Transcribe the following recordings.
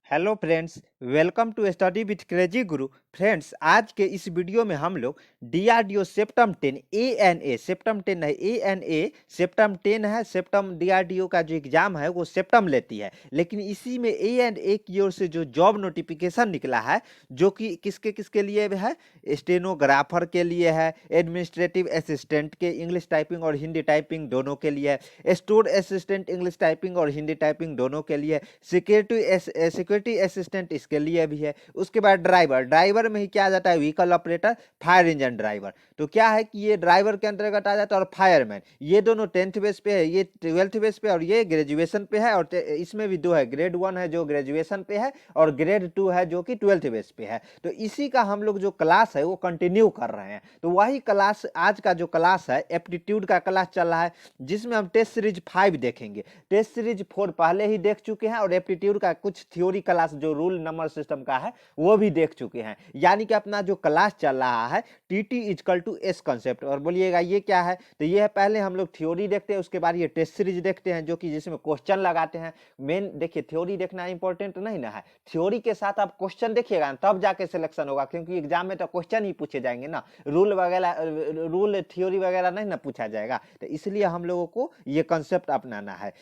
Hello friends, welcome to study with crazy guru. Friends, आज के इस वीडियो में हम लोग डीआरडीओ सेप्टम 10 एएनए सेप्टम 10 है, एएनए सेप्टम 10 है। सेप्टम डीआरडीओ का जो एग्जाम है वो सेप्टम लेती है, लेकिन इसी में एएनए की ओर से जो जॉब नोटिफिकेशन निकला है, जो कि किसके किसके लिए है, स्टेनोग्राफर के लिए है, एडमिनिस्ट्रेटिव असिस्टेंट के इंग्लिश टाइपिंग और हिंदी टाइपिंग दोनों के लिए है, स्टोर असिस्टेंट इंग्लिश टाइपिंग और हिंदी टाइपिंग दोनों के लिए, सिक्योरिटी असिस्टेंट इसके लिए भी है। उसके बाद ड्राइवर में ही क्या आ जाता है, vehicle operator, fire engine driver. तो क्या है कि ये ड्राइवर के अंतर्गत आ जाता है। और फायरमैन, ये दोनों 10th बेस पे है, ये 12th बेस पे, और ये ग्रेजुएशन पे है। और इसमें भी दो है, ग्रेड 1 है जो ग्रेजुएशन पे है, और ग्रेड 2 है जो कि 12th बेस पे है। तो इसी का हम लोग जो क्लास है वो कंटिन्यू कर रहे हैं। तो वही क्लास, आज का जो क्लास है एप्टीट्यूड का क्लास चल रहा है, जिसमें हम टेस्ट सीरीज 5 देखेंगे। टेस्ट सीरीज 4 पहले ही देख चुके हैं, और एप्टीट्यूड का कुछ थ्योरी क्लास जो रूल नंबर सिस्टम का है वो भी देख चुके हैं। यानी कि अपना जो क्लास चल रहा है TT equal to S concept. और बोलिएगा ये क्या है, तो ये है, पहले हम लोग थ्योरी देखते हैं, उसके बाद ये टेस्ट सीरीज देखते हैं, जो कि जिसमें क्वेश्चन लगाते हैं। मेन देखिए, थ्योरी देखना इंपॉर्टेंट नहीं ना है, थ्योरी के साथ आप क्वेश्चन देखिएगा तब जाके सिलेक्शन होगा, क्योंकि एग्जाम में तो क्वेश्चन ही पूछे जाएंगे ना, रूल वगैरह, रूल थ्योरी वगैरह नहीं ना पूछा जाएगा। तो इसलिए हम लोगों को ये कंसेप्ट अपनाना है।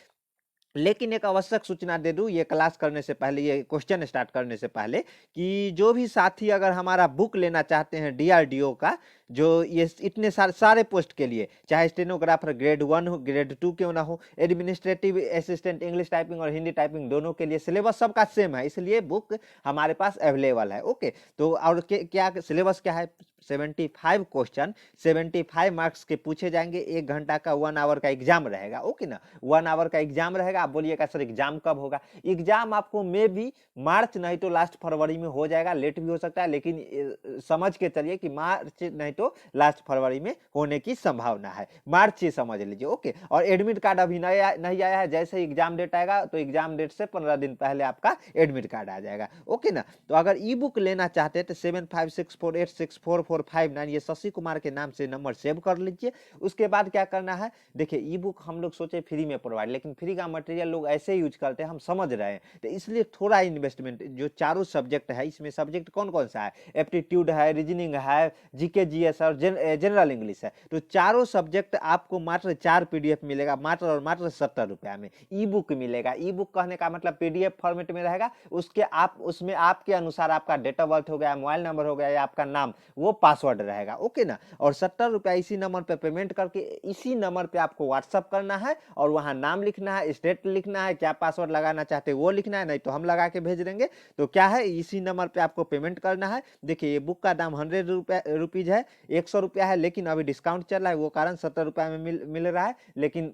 लेकिन एक आवश्यक सूचना दे दूं, ये क्लास करने से पहले, ये क्वेश्चन स्टार्ट करने से पहले, कि जो भी साथी अगर हमारा बुक लेना चाहते हैं डीआरडीओ का, जो ये इतने सारे पोस्ट के लिए, चाहे स्टेनोग्राफर ग्रेड 1 हो, ग्रेड 2 क्यों ना हो, एडमिनिस्ट्रेटिव असिस्टेंट इंग्लिश टाइपिंग और हिंदी टाइपिंग दोनों के लिए सिलेबस सबका सेम है, इसलिए बुक हमारे पास अवेलेबल है। ओके, तो और क्या सिलेबस क्या है, 75 क्वेश्चन, 75 मार्क्स के पूछे जाएंगे। 1 घंटा का 1 आवर का एग्जाम रहेगा। ओके ना, 1 आवर का एग्जाम रहेगा। आप बोलिएगा सर एग्जाम कब होगा, एग्जाम आपको मे भी मार्च नहीं तो लास्ट फरवरी में हो जाएगा, लेट भी हो सकता है, लेकिन समझ के चलिए कि मार्च नहीं तो लास्ट फरवरी में होने की संभावना है, मार्च ही समझ लीजिए। ओके, और एडमिट कार्ड अभी नहीं आया है, जैसे एग्जाम डेट आएगा तो एग्जाम डेट से 15 दिन पहले आपका एडमिट कार्ड आ जाएगा। ओके ना, तो अगर ई बुक लेना चाहते हैं तो 7564864459 ये शशि कुमार के नाम से नंबर सेव कर लीजिए। उसके बाद क्या करना है, देखिए ई बुक हम लोग सोचे फ्री में प्रोवाइड, लेकिन फ्री का मटेरियल लोग ऐसे यूज करते हैं, हम समझ रहे हैं, तो इसलिए थोड़ा इन्वेस्टमेंट, जो चारों सब्जेक्ट है, इसमें सब्जेक्ट कौन कौन सा है, एप्टीट्यूड है, रीजनिंग है, जीके जीएस और जनरल इंग्लिश है। तो चारों सब्जेक्ट आपको मात्र 4 पीडीएफ मिलेगा, मात्र और मात्र 70 रुपया में ई बुक मिलेगा। ई बुक कहने का मतलब पीडीएफ फॉर्मेट में रहेगा, उसके आप उसमें आपके अनुसार आपका डेट ऑफ बर्थ हो गया, मोबाइल नंबर हो गया, या आपका नाम, वो पासवर्ड रहेगा। ओके ना, और 70 रुपया इसी नंबर पे पेमेंट करके इसी नंबर पे आपको व्हाट्सअप करना है, और वहां नाम लिखना है, स्टेट लिखना है, क्या पासवर्ड लगाना चाहते हैं वो लिखना है, नहीं तो हम लगा के भेज देंगे। तो क्या है, इसी नंबर पे आपको पेमेंट करना है। देखिए, ये बुक का दाम 100 रुपीज है, 100 रुपया है, लेकिन अभी डिस्काउंट चल रहा है, वो कारण 70 रुपया में मिल रहा है। लेकिन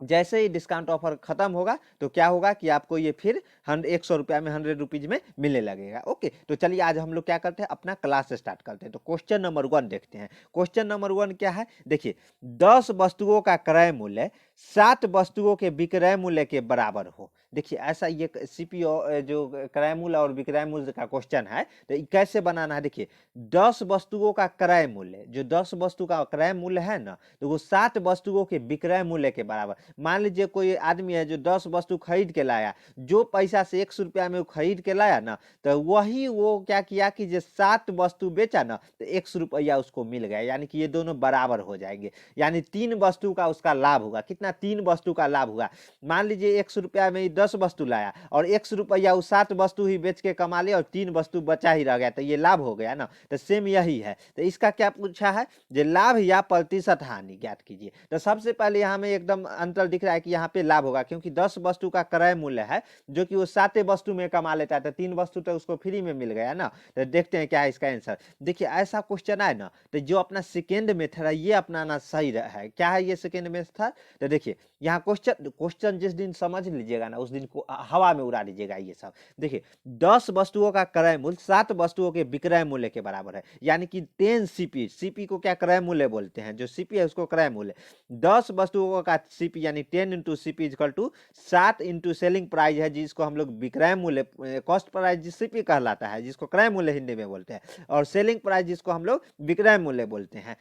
जैसे ही डिस्काउंट ऑफर खत्म होगा तो क्या होगा कि आपको ये फिर 100 रुपया में, 100 रुपीज में मिलने लगेगा। ओके, तो चलिए आज हम लोग क्या करते हैं, अपना क्लास स्टार्ट करते हैं। तो क्वेश्चन नंबर 1 देखते हैं। क्वेश्चन नंबर 1 क्या है, देखिए, 10 वस्तुओं का क्रय मूल्य 7 वस्तुओं के विक्रय मूल्य के बराबर हो। देखिए, ऐसा ये सीपीओ जो क्रय मूल्य और विक्रय मूल्य का क्वेश्चन है, तो कैसे बनाना है, देखिए, 10 वस्तुओं का क्रय मूल्य, जो 10 वस्तु का क्रय मूल्य है ना, तो वो 7 वस्तुओं के विक्रय मूल्य के बराबर। मान लीजिए कोई आदमी है जो 10 वस्तु खरीद के लाया, जो पैसा से 100 रुपया में वो खरीद के लाया ना, तो वही वो क्या किया कि जो 7 वस्तु बेचा ना, तो 100 रुपया उसको मिल गया, यानी कि ये दोनों बराबर हो जाएंगे। यानी 3 वस्तु का उसका लाभ होगा। कितना, 3 वस्तु का लाभ हुआ। मान लीजिए 100 रुपया में 10 वस्तु लाया, और 100 रुपया वो 7 वस्तु ही बेच के कमा लिया, और 3 वस्तु बचा ही रह गया, तो ये लाभ हो गया ना। तो सेम यही है। तो इसका क्या पूछा है, जो लाभ या प्रतिशत हानि ज्ञात कीजिए। तो सबसे पहले यहाँ में एकदम अंतर दिख रहा है कि यहाँ पे लाभ होगा, क्योंकि 10 वस्तु का क्रय मूल्य है, जो कि वो 7 वस्तु में कमा लेता है, तो 3 वस्तु तो उसको फ्री में मिल गया ना। तो देखते हैं क्या है इसका आंसर। देखिए, ऐसा क्वेश्चन है ना, तो जो अपना सेकेंड मेथड है ये अपनाना सही है। क्या है ये सेकेंड मेथड, तो देखिए, यहाँ क्वेश्चन जिस दिन समझ लीजिएगा ना, उस दिन को हवा में उड़ा दीजिएगा ये सब। देखिए, 10 वस्तुओं का क्रय मूल्य 7 वस्तुओं के विक्रय मूल्य के बराबर है, यानी कि 10 सीपी, सीपी को क्या क्रय मूल्य बोलते हैं, जो सीपी है उसको क्रय मूल्य। 10 वस्तुओं का सीपी यानी 10 into CP equal to 7 into selling price है, जिसको हम लोग विक्रय मूल्य, कॉस्ट प्राइस सीपी कहलाता है, जिसको क्रय मूल्य हिंदी में बोलते हैं, और सेलिंग प्राइस जिसको हम लोग विक्रय मूल्य बोलते हैं।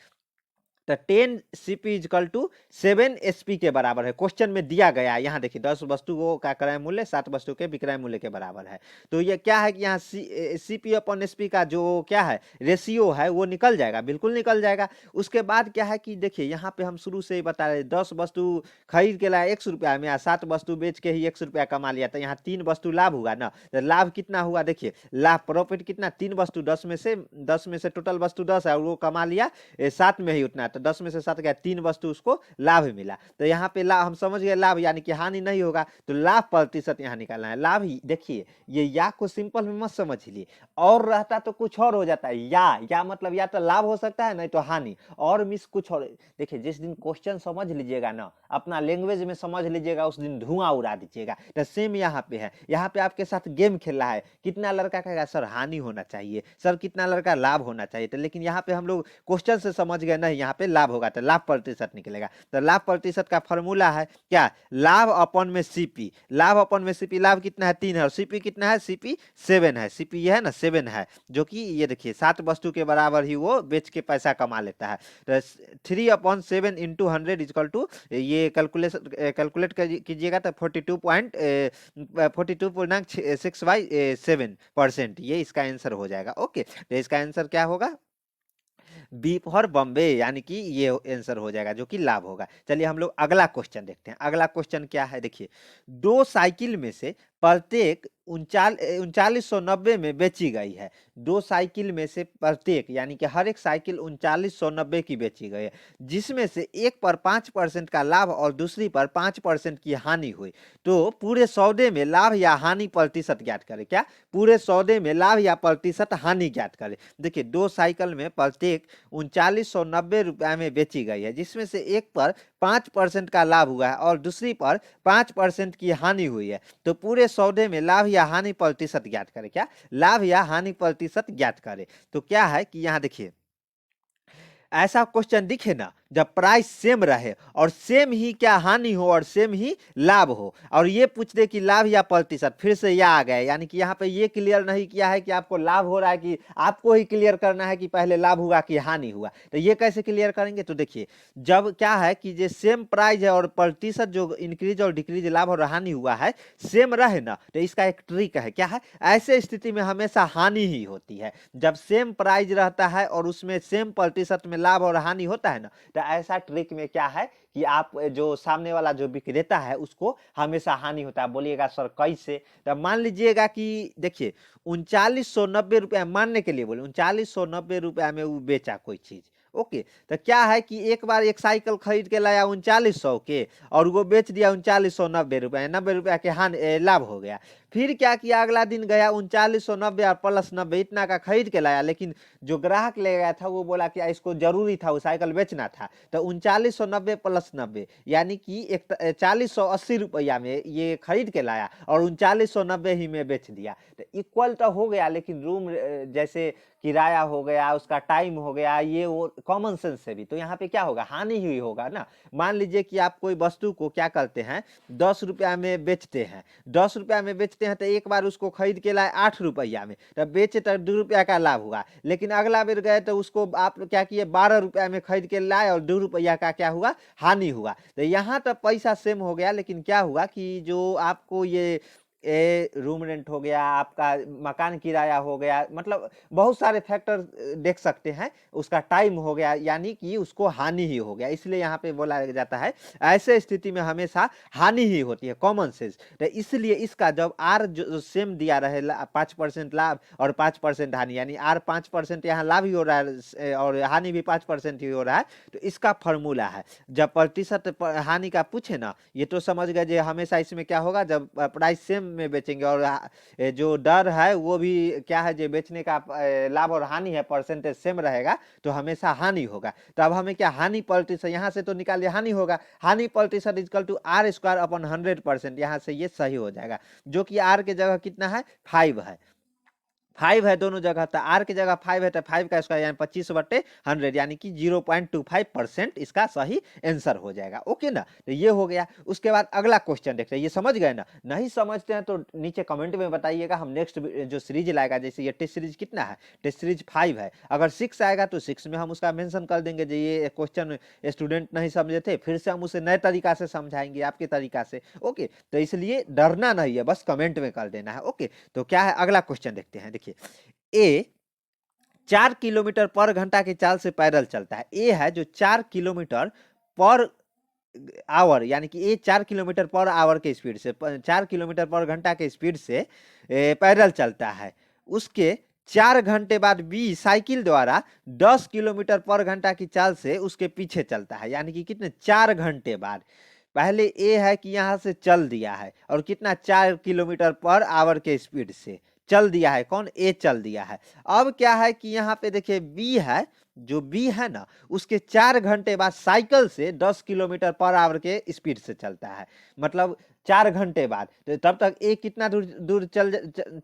तो 10 सीपी इजकल टू 7 एसपी के बराबर है, क्वेश्चन में दिया गया है। यहाँ देखिए 10 वस्तु का क्रय मूल्य 7 वस्तु के विक्रय मूल्य के बराबर है। तो ये क्या है कि यहाँ सीपी अपॉन एसपी का जो क्या है रेशियो है वो निकल जाएगा, बिल्कुल निकल जाएगा। उसके बाद क्या है कि देखिए यहाँ पे हम शुरू से ही बता रहे 10 वस्तु खरीद के लाया 100 रुपया में, 7 वस्तु बेच के ही 100 रुपया कमा लिया, तो यहाँ 3 वस्तु लाभ हुआ ना। तो लाभ कितना हुआ देखिए, लाभ प्रॉफिट कितना, 3 वस्तु 10 में से टोटल वस्तु 10 है और वो कमा लिया 7 में ही उतना, तो 10 में से 7 गया, 3 वस्तु उसको लाभ मिला। तो यहाँ पे लाभ हम समझ गए, लाभ यानी कि हानि नहीं होगा, तो लाभ प्रतिशत यहाँ निकालना है। लाभ ही देखिए ये या को सिंपल में मत समझिए, और रहता तो कुछ और हो जाता है। या मतलब या तो लाभ हो सकता है नहीं तो हानि, और मिस कुछ और। देखिए जिस दिन क्वेश्चन समझ लीजिएगा ना, अपना लैंग्वेज में समझ लीजिएगा, उस दिन धुआं उड़ा दीजिएगा। तो सेम यहाँ पे है, यहाँ पे आपके साथ गेम खेल रहा है। कितना लड़का कहेगा सर हानि होना चाहिए, सर कितना लड़का लाभ होना चाहिए, तो लेकिन यहाँ पे हम लोग क्वेश्चन से समझ गए नहीं, यहाँ पे लाभ होगा तो लाभ प्रतिशत निकलेगा। तो लाभ प्रतिशत का फॉर्मूला है क्या, लाभ अपन में सीपी, लाभ अपन में सीपी, लाभ कितना है 3 है, और सीपी कितना है, सीपी 7 है, सीपी ये है ना 7 है, जो कि ये देखिए 7 वस्तु के बराबर ही वो बेच के पैसा कमा लेता है। तो 3/7 इंटू 100 इजकल टू, ये कैलकुलेट कीजिएगा तो 42.6/7%, ये इसका आंसर हो जाएगा। ओके, तो इसका आंसर क्या होगा, बी फॉर बॉम्बे, यानी कि ये आंसर हो जाएगा जो कि लाभ होगा। चलिए हम लोग अगला क्वेश्चन देखते हैं। अगला क्वेश्चन क्या है देखिए, 2 साइकिल में से प्रत्येक 3990 में बेची गई है। 2 साइकिल में से प्रत्येक यानी कि हर एक साइकिल 3990 की बेची गई है, जिसमें से एक पर 5% का लाभ और दूसरी पर 5% की हानि हुई। तो पूरे सौदे में लाभ या हानि प्रतिशत ज्ञात करें। क्या, पूरे सौदे में लाभ या प्रतिशत हानि ज्ञात करें। देखिए 2 साइकिल में प्रत्येक 3990 रुपया में बेची गई है, जिसमें से एक पर 5% का लाभ हुआ है और दूसरी पर 5% की हानि हुई है। तो पूरे सौदे में लाभ या हानि प्रतिशत ज्ञात करें। क्या, लाभ या हानि प्रतिशत ज्ञात करें। तो क्या है कि यहाँ देखिए ऐसा क्वेश्चन दिखे ना जब प्राइस सेम रहे और सेम ही क्या हानि हो और सेम ही लाभ हो, और ये पूछ दे कि लाभ या प्रतिशत, फिर से यह आ गए, यानी कि यहाँ पे ये क्लियर नहीं किया है कि आपको लाभ हो रहा है, कि आपको ही क्लियर करना है कि पहले लाभ हुआ कि हानि हुआ। तो ये कैसे क्लियर करेंगे, तो देखिए जब क्या है कि जो सेम प्राइस है और प्रतिशत जो इंक्रीज और डिक्रीज लाभ और हानि हुआ है सेम रहे ना, तो इसका एक ट्रिक है। क्या है, ऐसे स्थिति में हमेशा हानि ही होती है। जब सेम प्राइस रहता है और उसमें सेम प्रतिशत में लाभ और हानि होता है ना, तो ऐसा ट्रिक में क्या है कि आप जो सामने वाला जो विक्रेता है उसको हमेशा हानि होता है। बोलिएगा सर कैसे, तो मान लीजिएगा कि देखिए 3990 रुपया, मानने के लिए बोले 3990 रुपया में वो बेचा कोई चीज। ओके, तो क्या है कि एक बार एक साइकिल खरीद के लाया 3900 के और वो बेच दिया 3990 रुपया, 90 रुपया के हानि लाभ हो गया। फिर क्या किया, अगला दिन गया 3990 और प्लस 90 इतना का खरीद के लाया, लेकिन जो ग्राहक ले गया था वो बोला कि इसको जरूरी था, वो साइकिल बेचना था, तो 3990 प्लस 90 यानी कि 4180 रुपया में ये खरीद के लाया और 3990 ही में बेच दिया। तो इक्वल तो हो गया, लेकिन रूम जैसे किराया हो गया, उसका टाइम हो गया, ये वो कॉमन सेंस से भी, तो यहाँ पे क्या होगा, हानि ही होगा ना। मान लीजिए कि आप कोई वस्तु को क्या करते हैं 10 रुपया में बेचते हैं, 10 रुपया में बेचते हैं, तो एक बार उसको खरीद के लाए 8 रुपया में, तब बेचे तो 2 रुपया का लाभ हुआ। लेकिन अगला बेर गए तो उसको आप क्या किए 12 रुपया में खरीद के लाए और 2 रुपया का क्या हुआ, हानि हुआ। तो यहाँ तक पैसा सेम हो गया, लेकिन क्या हुआ कि जो आपको ये रूम रेंट हो गया, आपका मकान किराया हो गया, मतलब बहुत सारे फैक्टर देख सकते हैं, उसका टाइम हो गया, यानी कि उसको हानि ही हो गया। इसलिए यहाँ पे बोला जाता है ऐसे स्थिति में हमेशा हानि ही होती है, कॉमन सेंस। तो इसलिए इसका जब आर जो सेम दिया रहे 5% लाभ और 5% हानि, यानी आर 5% यहाँ लाभ ही हो रहा है और हानि भी 5% ही हो रहा है, तो इसका फॉर्मूला है। जब प्रतिशत हानि का पूछे ना, ये तो समझ गए जो हमेशा इसमें क्या होगा, जब प्राइस सेम में बेचेंगे और जो डर है वो भी क्या है, जो बेचने का लाभ और हानि है परसेंटेज सेम रहेगा, तो हमेशा हानि होगा। तो अब हमें क्या, हानि प्रतिशत यहाँ से तो निकालिए, हानि होगा, हानि प्रतिशत equal to R square upon 100%, यहाँ से ये सही हो जाएगा, जो कि आर के जगह कितना है 5 है। 5 है दोनों जगह, तो आर की जगह 5 है तो 5 का स्क्वायर यानी 25/100 यानी कि 0.25% इसका सही आंसर हो जाएगा। ओके ना, तो ये हो गया। उसके बाद अगला क्वेश्चन देखते हैं, ये समझ गए ना? नहीं समझते हैं तो नीचे कमेंट में बताइएगा, हम नेक्स्ट जो सीरीज लाएगा, जैसे ये टेस्ट सीरीज कितना है, टेस्ट सीरीज 5 है, अगर 6 आएगा तो 6 में हम उसका मेंशन कर देंगे जो ये क्वेश्चन स्टूडेंट नहीं समझे थे, फिर से हम उसे नए तरीका से समझाएंगे आपके तरीका से। ओके, तो इसलिए डरना नहीं है, बस कमेंट में कर देना है। ओके, तो क्या है अगला क्वेश्चन देखते हैं। देखिए, ए 4 किलोमीटर पर घंटा की चाल से पैदल चलता है। ए है जो 4 किलोमीटर पर आवर यानी कि ये 4 किलोमीटर पर आवर के स्पीड से 4 किलोमीटर पर घंटा के स्पीड से पैदल चलता है। उसके 4 घंटे बाद बी साइकिल द्वारा 10 किलोमीटर पर घंटा की चाल से उसके पीछे चलता है, यानी कि कितने 4 घंटे बाद। पहले ए है कि यहां से चल दिया है और कितना 4 किलोमीटर पर आवर के स्पीड से चल दिया है, कौन ए चल दिया है। अब क्या है कि यहाँ पे देखिए बी है, जो बी है ना उसके 4 घंटे बाद साइकिल से 10 किलोमीटर पर आवर के स्पीड से चलता है, मतलब 4 घंटे बाद। तो तब तक ए कितना दूर दूर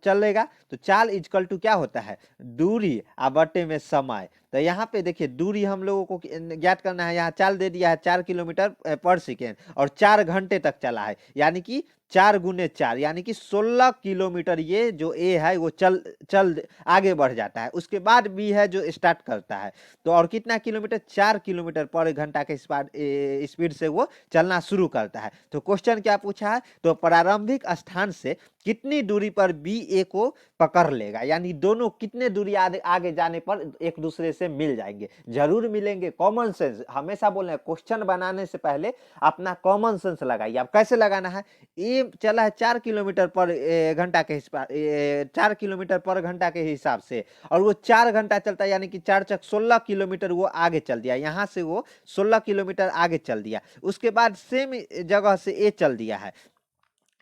चलेगा, तो चाल इजकल टू क्या होता है, दूरी बटे में समय। तो यहाँ पे देखिए दूरी हम लोगों को ज्ञात करना है, यहाँ चाल दे दिया है 4 किलोमीटर पर सेकेंड और 4 घंटे तक चला है, यानी कि 4 गुने 4 यानी कि 16 किलोमीटर ये जो ए है वो चल आगे बढ़ जाता है। उसके बाद बी है जो स्टार्ट करता है, तो और कितना किलोमीटर 4 किलोमीटर पर घंटा के स्पीड से वो चलना शुरू करता है। तो क्वेश्चन क्या पूछा है, तो प्रारंभिक स्थान से कितनी दूरी पर बी ए को पकड़ लेगा, यानी दोनों कितने दूरी आगे जाने पर एक दूसरे से मिल जाएंगे। जरूर मिलेंगे, कॉमन सेंस हमेशा बोल रहे हैं, क्वेश्चन बनाने से पहले अपना कॉमन सेंस लगाइए। अब कैसे लगाना है, ये चला है 4 किलोमीटर पर घंटा के 4 किलोमीटर पर घंटा के हिसाब से, और वो 4 घंटा चलता है, यानी कि 4 चक 16 किलोमीटर वो आगे चल दिया, यहां से वो 16 किलोमीटर आगे चल दिया। उसके बाद सेम जगह से ए चल दिया है,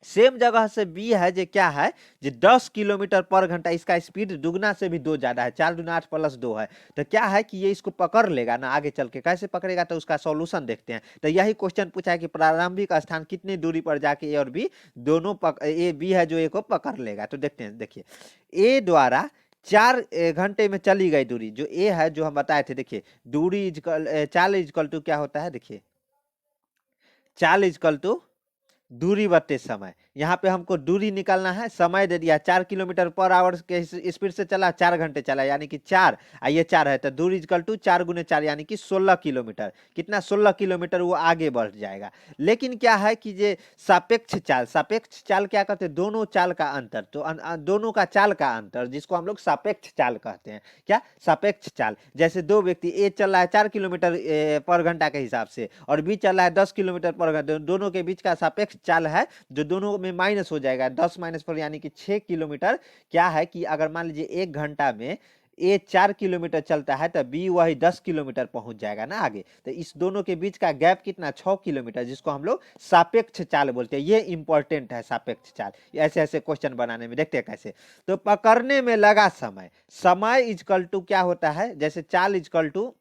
सेम जगह से बी है जो क्या है, जो 10 किलोमीटर पर घंटा, इसका स्पीड दुगना से भी 2 ज्यादा है, 4 दूना 8 प्लस 2 है। तो क्या है कि ये इसको पकड़ लेगा ना आगे चल के, कैसे पकड़ेगा तो उसका सॉल्यूशन देखते हैं। तो यही क्वेश्चन पूछा है कि प्रारंभिक स्थान कितनी दूरी पर जाके ए और बी दोनों ए बी है जो ए को पकड़ लेगा। तो देखते हैं, देखिए ए द्वारा 4 घंटे में चली गई दूरी, जो ए है जो हम बताए थे, देखिए दूरी चाल इजकल टू क्या होता है, देखिए चाल इजकल टू दूरी बटे समय। यहाँ पे हमको दूरी निकालना है, समय दे दिया 4 किलोमीटर पर आवर के स्पीड से चला, 4 घंटे चला, यानी कि 4 ये 4 है, तो दूरी इक्वल टू 4 गुने 4 यानी कि 16 किलोमीटर। कितना 16 किलोमीटर वो आगे बढ़ जाएगा। लेकिन क्या है कि ये सापेक्ष चाल, सापेक्ष चाल क्या कहते हैं, दोनों चाल का अंतर, तो दोनों का चाल का अंतर जिसको हम लोग सापेक्ष चाल कहते हैं। क्या सापेक्ष चाल, जैसे दो व्यक्ति ए चल रहा है 4 किलोमीटर पर घंटा के हिसाब से और बी चल रहा है 10 किलोमीटर पर घंटा, दोनों के बीच का सापेक्ष चाल है जो दोनों में माइनस हो जाएगा, 10 माइनस पर यानी कि 6 किलोमीटर। क्या है कि अगर मान लीजिए 1 घंटा में ए 4 किलोमीटर चलता है तो बी वही 10 किलोमीटर पहुंच जाएगा ना आगे, तो इस दोनों के बीच का गैप कितना 6 किलोमीटर, जिसको हम लोग सापेक्ष चाल बोलते हैं। ये इंपॉर्टेंट है सापेक्ष चाल, ऐसे ऐसे क्वेश्चन बनाने में। देखते हैं कैसे, तो पकड़ने में लगा समय, समय इजकल टू क्या होता है, जैसे चाल इजकल टू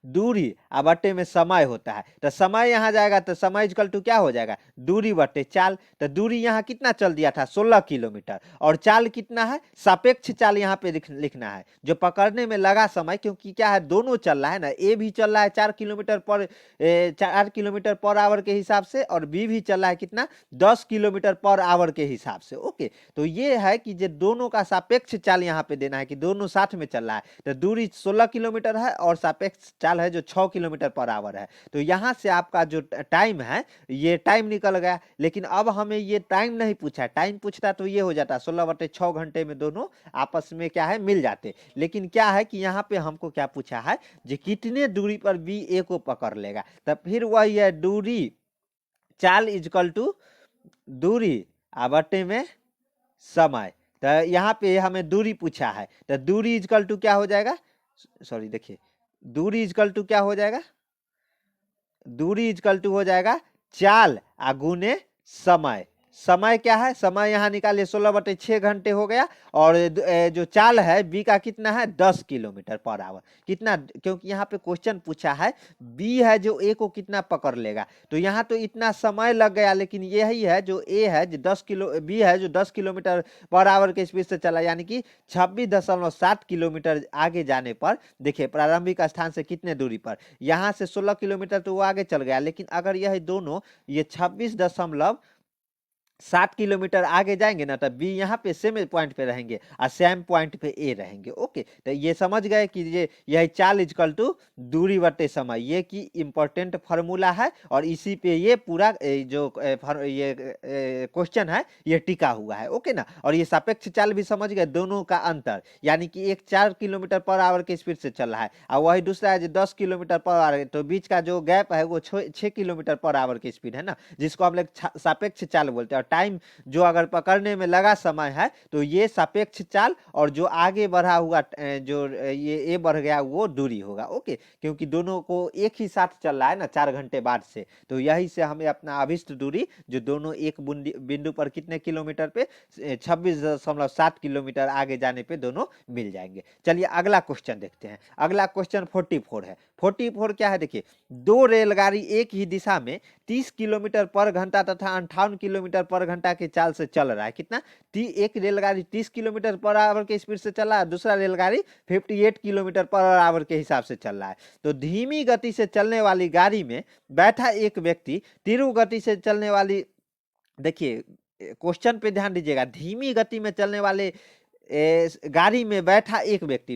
दूरी बटे में समय होता है, तो समय यहां जाएगा तो समय इक्वल टू क्या हो जाएगा, दूरी बटे चाल। तो दूरी यहां कितना चल दिया था 16 किलोमीटर, और चाल कितना है, सापेक्ष चाल यहां पे लिखना है जो पकड़ने में लगा समय, क्योंकि क्या है दोनों चल रहा है ना, ए भी चल रहा है 4 किलोमीटर पर 4 किलोमीटर पर आवर के हिसाब से, और बी भी चल रहा है कितना 10 किलोमीटर पर आवर के हिसाब से। ओके, तो ये है कि जो दोनों का सापेक्ष चाल यहाँ पे देना है कि दोनों साथ में चल रहा है, तो दूरी 16 किलोमीटर है और सापेक्ष चाल है जो 6 किलोमीटर पर आवर है। तो यहां से आपका जो टाइम है ये टाइम निकल गया। लेकिन अब हमें ये टाइम नहीं पूछा, टाइम पूछता तो ये हो जाता 16/6 घंटे में दोनों आपस में क्या है मिल जाते। लेकिन क्या है कि यहाँ पे हमको क्या पूछा है, जो कितने दूरी पर बी ए को पकड़ लेगा, तब फिर वही है दूरी, चाल इजकल टू दूरी बटे में समय। तो यहाँ पे हमें दूरी पूछा है, तो दूरी इजकल टू क्या हो जाएगा, सॉरी देखिए दूरी इजकल टू क्या हो जाएगा, दूरी इजकल टू हो जाएगा चाल गुने समय, समय क्या है, समय यहाँ निकालिए 16/6 घंटे हो गया। और जो चाल है बी का कितना है 10 किलोमीटर पर आवर। कितना, क्योंकि यहाँ पे क्वेश्चन पूछा है बी है जो ए को कितना पकड़ लेगा, तो यहाँ तो इतना समय लग गया, लेकिन यही है जो ए है जो 10 किलो, बी है जो 10 किलोमीटर पर आवर के स्पीड से चला, यानी कि 26.7 किलोमीटर आगे जाने पर देखिए प्रारंभिक स्थान से कितने दूरी पर, यहाँ से 16 किलोमीटर तो वो आगे चल गया, लेकिन अगर यह दोनों ये 26.7 किलोमीटर आगे जाएंगे ना, तब बी यहाँ पे सेम पॉइंट पे रहेंगे और सेम पॉइंट पे ए रहेंगे। ओके, तो ये समझ गए कि ये यही चाल इजकल टू दूरी बटे समय, ये की इंपॉर्टेंट फार्मूला है और इसी पे ये पूरा जो ये क्वेश्चन है ये टिका हुआ है। ओके ना, और ये सापेक्ष चाल भी समझ गए, दोनों का अंतर, यानी कि एक 4 किलोमीटर पर आवर के स्पीड से चल रहा है और वही दूसरा है जो 10 किलोमीटर पर आवर, तो बीच का जो गैप है वो 6 किलोमीटर पर आवर की स्पीड है ना, जिसको हम लोग सापेक्ष चाल बोलते हैं। और टाइम जो अगर पकड़ने में लगा समय है तो ये सापेक्ष चाल, और जो आगे बढ़ा हुआ जो ये ए बढ़ गया वो दूरी होगा। ओके, क्योंकि दोनों को एक ही साथ चल रहा है ना 4 घंटे बाद से, तो यही से हमें अपना अभिष्ट दूरी जो दोनों एक बिंदु पर कितने किलोमीटर पे 26.7 किलोमीटर आगे जाने पे दोनों मिल जाएंगे। चलिए अगला क्वेश्चन देखते हैं। अगला क्वेश्चन 44 है। 44 क्या है देखिए, दो रेलगाड़ी एक ही दिशा में 30 किलोमीटर पर घंटा तथा 58 किलोमीटर पर घंटा के चाल से चल रहा है। कितना, एक रेलगाड़ी 30 किलोमीटर पर आवर के स्पीड से चल रहा है, दूसरा रेलगाड़ी 58 किलोमीटर पर आवर के हिसाब से चल रहा है। तो धीमी गति से चलने वाली गाड़ी में बैठा एक व्यक्ति तीव्र गति से चलने वाली, देखिए क्वेश्चन पे ध्यान दीजिएगा, धीमी गति में चलने वाले गाड़ी में बैठा एक व्यक्ति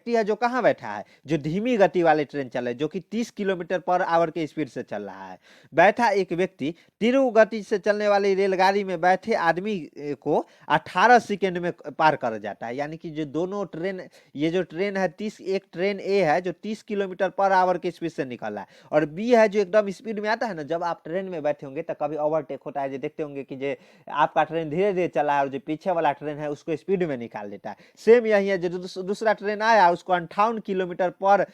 है जो कहाँ बैठा है, जो धीमी गति वाले ट्रेन चल रहे जो कि 30 किलोमीटर पर आवर के स्पीड से चल रहा है। बैठा एक व्यक्ति तीव्र गति से चलने वाली रेलगाड़ी में बैठे आदमी को 18 सेकेंड में पार कर जाता है। यानी कि जो दोनों ट्रेन, ये जो ट्रेन है 30, एक ट्रेन ए है जो 30 किलोमीटर पर आवर के स्पीड से निकल रहा है, और बी है जो एकदम स्पीड में आता है ना, जब आप ट्रेन में बैठे होंगे तो कभी ओवरटेक होता है, जो देखते होंगे कि जो आपका ट्रेन धीरे धीरे चला है और जो पीछे वाला ट्रेन है उसको स्पीड में निकाल देता है। सेम यही है, जो दूसरा ट्रेन आया उसको 58 किलोमीटर पर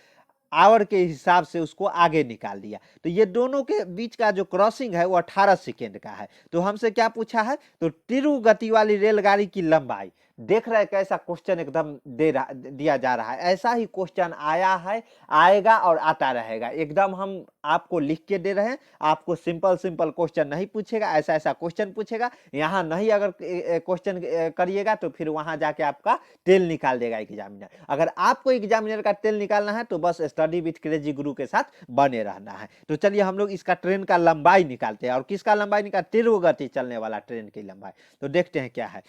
आवर के हिसाब से उसको आगे निकाल दिया। तो ये दोनों के बीच का जो क्रॉसिंग है वो 18 सेकेंड का है। तो हमसे क्या पूछा है, तो तीव्र गति वाली रेलगाड़ी की लंबाई। देख रहे हैं कैसा क्वेश्चन एकदम दिया जा रहा है, ऐसा ही क्वेश्चन आया है, आएगा और आता रहेगा। एकदम हम आपको लिख के दे रहे हैं, आपको सिंपल सिंपल क्वेश्चन नहीं पूछेगा, ऐसा ऐसा क्वेश्चन पूछेगा। यहाँ नहीं अगर क्वेश्चन करिएगा तो फिर वहां जाके आपका तेल निकाल देगा एग्जामिनर। अगर आपको एग्जामिनर का तेल निकालना है तो बस स्टडी विथ क्रेजी गुरु के साथ बने रहना है। तो चलिए हम लोग इसका ट्रेन का लंबाई निकालते हैं। और किसका लंबाई निकाल, तीव्र गति चलने वाला ट्रेन की लंबाई। तो देखते हैं क्या है।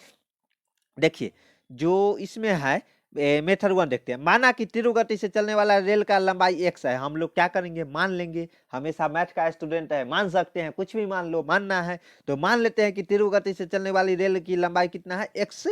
देखिए जो इसमें है मेथड 1 देखते हैं। माना कि तीव्र गति से चलने वाला रेल का लंबाई x है। हम लोग क्या करेंगे, मान लेंगे, हमेशा मैथ का स्टूडेंट है, मान सकते हैं, कुछ भी मान लो, मानना है तो मान लेते हैं कि तीव्र गति से चलने वाली रेल की लंबाई कितना है, x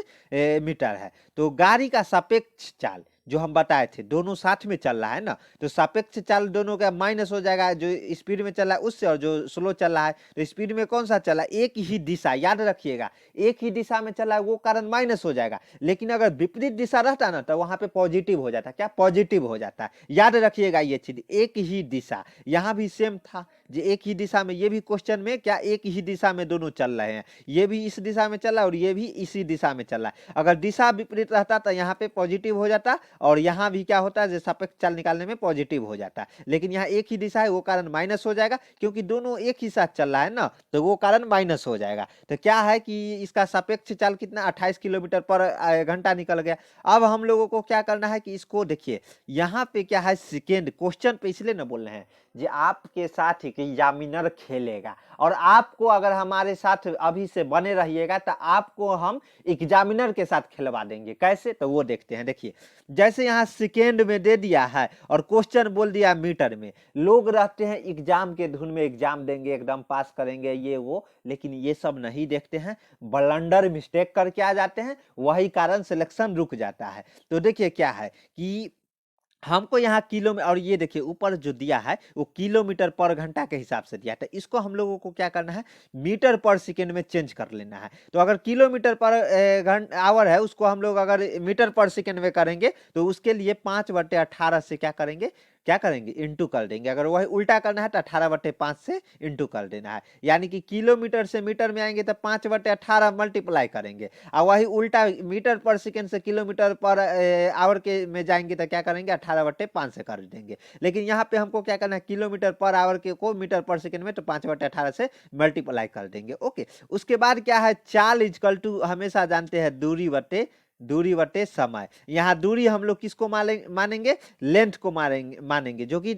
मीटर है। तो गाड़ी का सापेक्ष चाल जो हम बताए थे, दोनों साथ में चल रहा है ना, तो सापेक्ष चाल दोनों का माइनस हो जाएगा, जो स्पीड में चल रहा है उससे और जो स्लो चल रहा है। तो स्पीड में कौन सा चला, एक ही दिशा, याद रखिएगा, एक ही दिशा में चला है वो कारण माइनस हो जाएगा। लेकिन अगर विपरीत दिशा रहता ना तो वहां पे पॉजिटिव हो जाता। क्या, पॉजिटिव हो जाता है, याद रखिएगा ये चीज। एक ही दिशा, यहां भी सेम था, जो एक ही दिशा में, ये भी क्वेश्चन में क्या एक ही दिशा में दोनों चल रहे हैं, ये भी इस दिशा में चल रहा है और ये भी इसी दिशा में चल रहा है। अगर दिशा विपरीत रहता तो यहाँ पे पॉजिटिव हो जाता और यहाँ भी क्या होता है, जो सापेक्ष चाल निकालने में पॉजिटिव हो जाता है। लेकिन यहाँ एक ही दिशा है वो कारण माइनस हो जाएगा, क्योंकि दोनों एक ही साथ चल रहा है ना, तो वो कारण माइनस हो जाएगा। तो क्या है कि इसका सापेक्ष चाल कितना, 28 किलोमीटर पर घंटा निकल गया। अब हम लोगों को क्या करना है कि इसको देखिए, यहाँ पे क्या है सेकेंड, क्वेश्चन पे इसलिए ना बोल रहे हैं जी आपके साथ एक एग्जामिनर खेलेगा, और आपको अगर हमारे साथ अभी से बने रहिएगा तो आपको हम एग्जामिनर के साथ खिलवा देंगे। कैसे, तो वो देखते हैं। देखिए जैसे यहाँ सेकेंड में दे दिया है और क्वेश्चन बोल दिया मीटर में, लोग रहते हैं एग्जाम के धुन में, एग्जाम देंगे, एकदम पास करेंगे ये वो, लेकिन ये सब नहीं देखते हैं, ब्लंडर मिस्टेक करके आ जाते हैं, वही कारण सिलेक्शन रुक जाता है। तो देखिए क्या है कि हमको यहाँ किलो में, और ये देखिए ऊपर जो दिया है वो किलोमीटर पर घंटा के हिसाब से दिया था, इसको हम लोगों को क्या करना है, मीटर पर सेकेंड में चेंज कर लेना है। तो अगर किलोमीटर पर आवर है उसको हम लोग अगर मीटर पर सेकेंड में करेंगे तो उसके लिए 5/18 से क्या करेंगे, क्या करेंगे, इंटू कर देंगे। अगर वही उल्टा करना है तो 18/5 से इंटू कर देना है, यानी कि किलोमीटर से मीटर में आएंगे तो 5/18 मल्टीप्लाई करेंगे, और वही उल्टा मीटर पर सेकेंड से किलोमीटर पर आवर के में जाएंगे तो क्या करेंगे, 18/5 से कर देंगे। लेकिन यहाँ पे हमको क्या करना है, किलोमीटर पर आवर के को मीटर पर सेकेंड में, तो 5/18 से मल्टीप्लाई कर देंगे। ओके, उसके बाद क्या है, चाल इजकल टू हमेशा जानते हैं दूरी बटे समय। यहाँ दूरी हम लोग किसको मानेंगे, लेंथ को मानेंगे, जो कि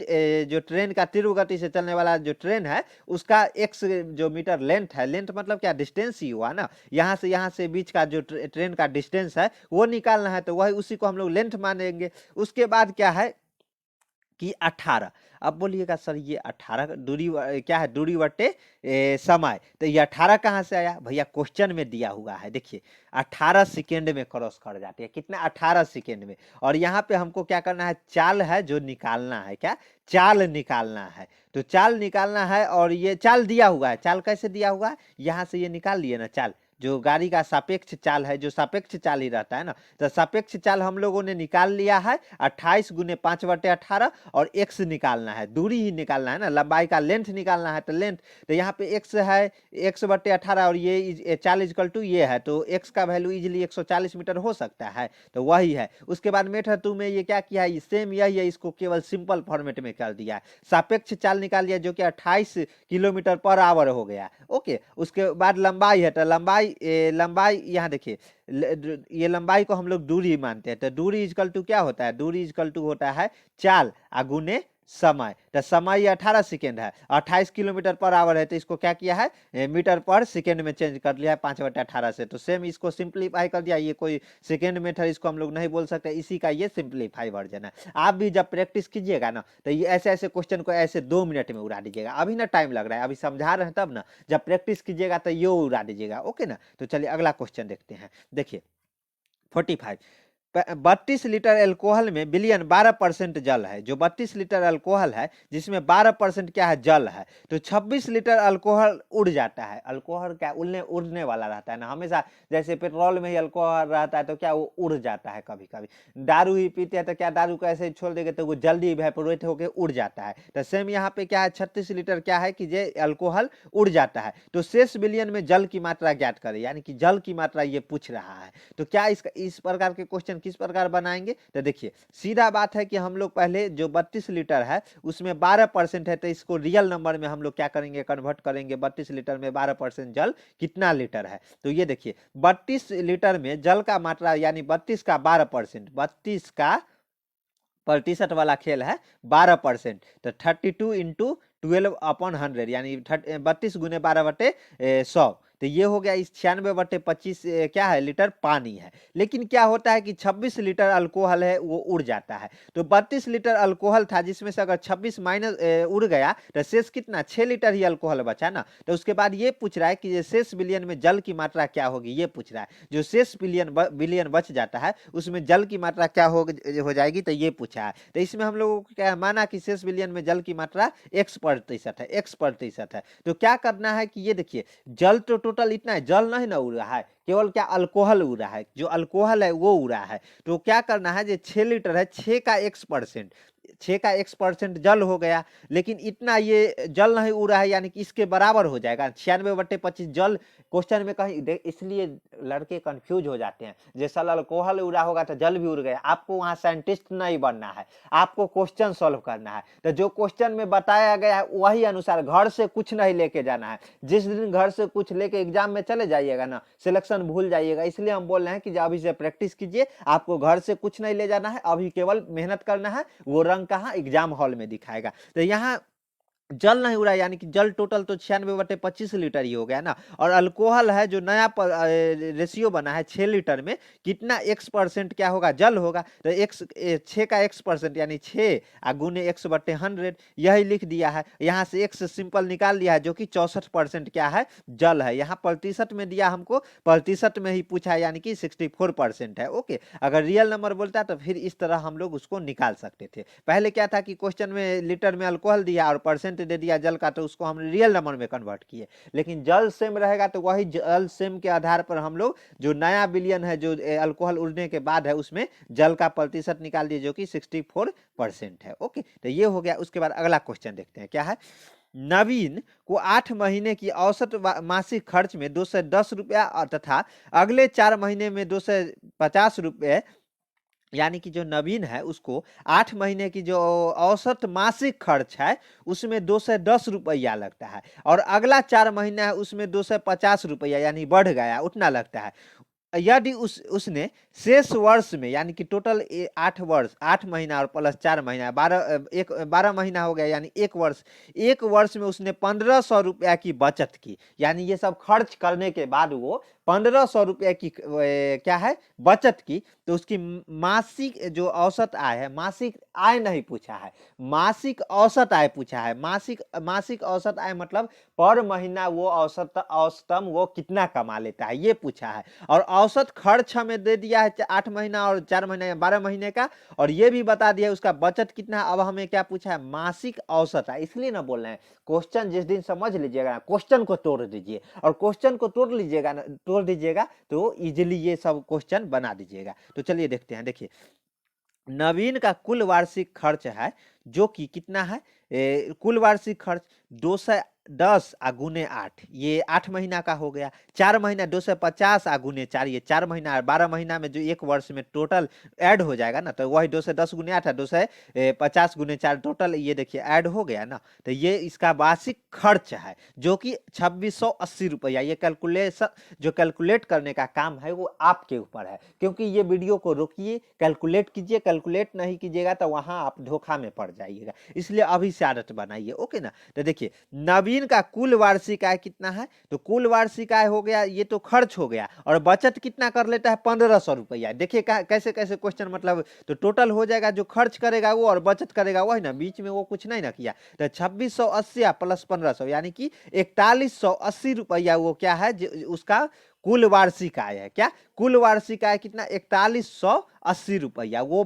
जो ट्रेन का तीव्र गति से चलने वाला जो ट्रेन है उसका एक्स जो मीटर लेंथ है, लेंथ मतलब क्या, डिस्टेंस ही हुआ ना, यहाँ से बीच का जो ट्रेन का डिस्टेंस है वो निकालना है, तो वही उसी को हम लोग लेंथ मानेंगे। उसके बाद क्या है कि 18, अब बोलिएगा सर ये 18 दूरी क्या है, दूरी बटे समय, तो ये 18 कहाँ से आया भैया, क्वेश्चन में दिया हुआ है, देखिए 18 सेकेंड में क्रॉस कर जाती है, कितना, 18 सेकेंड में। और यहाँ पे हमको क्या करना है, चाल है जो निकालना है, क्या चाल निकालना है, तो चाल निकालना है, और ये चाल दिया हुआ है, चाल कैसे दिया हुआ है, यहाँ से ये निकाल लिए ना चाल, जो गाड़ी का सापेक्ष चाल है, जो सापेक्ष चाल ही रहता है ना, तो सापेक्ष चाल हम लोगों ने निकाल लिया है 28 गुने 5/18, और x निकालना है, दूरी ही निकालना है ना, लंबाई का लेंथ निकालना है, तो लेंथ, तो यहाँ पे x है x/18, और ये चाल इजकल टू ये है, तो x का वैल्यू इजिली 140 मीटर हो सकता है, तो वही है। उसके बाद मेथड 2 में ये क्या किया है, सेम यही है, इसको केवल सिंपल फॉर्मेट में कर दिया है, सापेक्ष चाल निकाल लिया जो कि 28 किलोमीटर पर आवर हो गया। ओके, उसके बाद लंबाई है, तो लंबाई यहाँ देखिए, ये लंबाई को हम लोग दूरी मानते हैं, तो दूरी इजकल टू क्या होता है, दूरी इजकल टू होता है चाल गुने समय, तो समय 18 सेकेंड है, 28 किलोमीटर पर आवर है, तो इसको क्या किया है, मीटर पर सेकेंड में चेंज कर लिया है 5/18 से, तो सेम इसको सिंप्लीफाई कर दिया, ये कोई सेकेंड मेथड इसको हम लोग नहीं बोल सकते, इसी का ये सिंप्लीफाई वर्जन है। आप भी जब प्रैक्टिस कीजिएगा ना, तो ये ऐसे क्वेश्चन को ऐसे 2 मिनट में उड़ा दीजिएगा, अभी ना टाइम लग रहा है, अभी समझा रहे हैं तब ना, जब प्रैक्टिस कीजिएगा तो ये उड़ा दीजिएगा। ओके ना, तो चलिए अगला क्वेश्चन देखते हैं, देखिए 45, 32 लीटर अल्कोहल में विलियन 12% जल है, जो 32 लीटर अल्कोहल है जिसमें 12% क्या है, जल है, तो 26 लीटर अल्कोहल उड़ जाता है। अल्कोहल क्या उड़ने वाला रहता है ना, हमेशा जैसे पेट्रोल में ही अल्कोहल रहता है तो क्या वो उड़ जाता है, कभी कभी दारू ही पीते हैं तो क्या दारू को ऐसे छोड़ देंगे तो वो जल्दी इवेपोरेट होकर उड़ जाता है, तो सेम यहाँ पे क्या है, 36 लीटर क्या है कि ये अल्कोहल उड़ जाता है, तो शेष विलियन में जल की मात्रा ज्ञात करें, यानी कि जल की मात्रा ये पूछ रहा है। तो क्या इस प्रकार के क्वेश्चन किस प्रकार बनाएंगे, तो देखिए सीधा बात है कि हम लोग पहले जो 32 लीटर है उसमें 12% है, तो इसको रियल नंबर में हम लोग क्या करेंगे, कन्वर्ट करेंगे, 32 लीटर में 12% जल कितना लीटर है, तो ये देखिए 32 लीटर में जल का मात्रा यानी 32 का 12%, 32 का प्रतिशत वाला खेल है 12%, तो 32 इंटू 12/100 यानी 32 गुने 12/100, तो ये हो गया इस 96/25 क्या है, लीटर पानी है। लेकिन क्या होता है कि 26 लीटर अल्कोहल है वो उड़ जाता है, तो 32 लीटर अल्कोहल था जिसमें से अगर 26 माइनस उड़ गया तो शेष कितना, 6 लीटर ही अल्कोहल बचा ना, तो उसके बाद ये पूछ रहा है कि शेष विलियन में जल की मात्रा क्या होगी, ये पूछ रहा है, जो शेष विलियन बच जाता है उसमें जल की मात्रा क्या हो जाएगी, तो ये पूछा है। तो इसमें हम लोगों को क्या माना कि शेष विलियन में जल की मात्रा x% है, तो क्या करना है कि ये देखिए जल तो टोटल इतना है, जल नहीं ना उड़ रहा है, केवल क्या अल्कोहल उड़ रहा है, जो अल्कोहल है वो उड़ा है, तो क्या करना है, जो 6 लीटर है 6 का x% जल हो गया, लेकिन इतना ये जल नहीं उड़ा है, यानी कि इसके बराबर हो जाएगा 96/25 जल। क्वेश्चन में कहीं इसलिए लड़के कंफ्यूज हो जाते हैं, जैसा अल्कोहल उड़ा होगा तो जल भी उड़ गया, आपको वहां साइंटिस्ट नहीं बनना है, आपको क्वेश्चन सॉल्व करना है, तो जो क्वेश्चन में बताया गया है वही अनुसार, घर से कुछ नहीं लेके जाना है, जिस दिन घर से कुछ लेके एग्जाम में चले जाइएगा ना सिलेक्शन भूल जाइएगा, इसलिए हम बोल रहे हैं कि अभी से प्रैक्टिस कीजिए, आपको घर से कुछ नहीं ले जाना है, अभी केवल मेहनत करना है, वो रंग कहाँ एग्जाम हॉल में दिखाएगा। तो यहाँ जल नहीं उड़ा यानी कि जल टोटल तो 96/25 लीटर ही हो गया ना, और अल्कोहल है जो नया रेशियो बना है 6 लीटर में कितना x% क्या होगा, जल होगा, तो 6 का x% यानी 6 गुने x/100 यही लिख दिया है, यहाँ से x सिंपल निकाल लिया है जो कि 64% क्या है, जल है। यहाँ प्रतिशत में दिया हमको, प्रतिशत में ही पूछा है यानी कि 64% है। ओके, अगर रियल नंबर बोलता तो फिर इस तरह हम लोग उसको निकाल सकते थे। पहले क्या था कि क्वेश्चन में लीटर में अल्कोहल दिया और परसेंट परसेंट दे दिया जल का, तो उसको हम रियल नंबर में कन्वर्ट किए। लेकिन जल सेम रहेगा तो वही जल सेम के आधार पर हम लोग जो नया बिलियन है, जो अल्कोहल उड़ने के बाद है, उसमें जल का प्रतिशत निकाल दिए, जो कि 64% है। ओके, तो ये हो गया। उसके बाद अगला क्वेश्चन देखते हैं क्या है। नवीन को 8 महीने की औसत मासिक खर्च में 210 रुपया तथा अगले 4 महीने में 250 रुपये, यानी कि जो नवीन है उसको 8 महीने की जो औसत मासिक खर्च है उसमें 210 रुपया लगता है, और अगला 4 महीना है उसमें 250 रुपया, यानी बढ़ गया, उतना लगता है। यदि उसने शेष वर्ष में, यानी कि टोटल 8 वर्ष, 8 महीना और प्लस 4 महीना, 12 महीना हो गया, यानी एक वर्ष में उसने 1500 रुपया की बचत की, यानी ये सब खर्च करने के बाद वो 1500 रुपया की क्या है बचत की, तो उसकी मासिक जो औसत आय है, मासिक आय नहीं पूछा है, मासिक औसत आय पूछा है। मासिक औसत आय मतलब पर महीना वो औसतम वो कितना कमा लेता है, ये पूछा है। और औसत खर्च हमें दे दिया है 8 महीना और 4 महीना या 12 महीने का, और ये भी बता दिया है उसका बचत कितना है। अब हमें क्या पूछा है, मासिक औसत है, इसलिए ना बोल रहे हैं क्वेश्चन जिस दिन समझ लीजिएगा, क्वेश्चन को तोड़ दीजिए, और क्वेश्चन को तोड़ दीजिएगा तो इजिली ये सब क्वेश्चन बना दीजिएगा। तो चलिए देखते हैं। देखिए, नवीन का कुल वार्षिक खर्च है जो कि कितना है, कुल वार्षिक खर्च 210 गुने 8, ये 8 महीना का हो गया। 4 महीना 250 गुने 4, ये 4 महीना, 12 महीना में जो एक वर्ष में टोटल ऐड हो जाएगा ना, तो वही 210 गुने 8 है, 250 गुने 4 टोटल, ये देखिए ऐड हो गया ना, तो ये इसका वार्षिक खर्च है जो कि 2680 रुपया। ये कैलकुलेट करने का काम है वो आपके ऊपर है, क्योंकि ये वीडियो को रोकिए, कैलकुलेट कीजिए, कैलकुलेट नहीं कीजिएगा तो वहां आप धोखा में पड़ जाइएगा, इसलिए अभी से आदत बनाइए। ओके ना। तो देखिए, नवीन का कुल वार्षिक आय कितना है, तो कुल वार्षिक आय हो गया, ये तो खर्च हो गया, और बचत कितना कर लेता है, 1500 रुपया। देखिए कैसे कैसे क्वेश्चन, मतलब तो टोटल हो जाएगा, जो खर्च करेगा वो और बचत करेगा वही ना, बीच में वो कुछ नहीं ना किया। तो 2680 प्लस 1500, यानी कि 4180 रुपया वो क्या है, उसका कुल वार्षिक आय है। क्या कुल वार्षिक आय कितना, 4180 रुपया। वो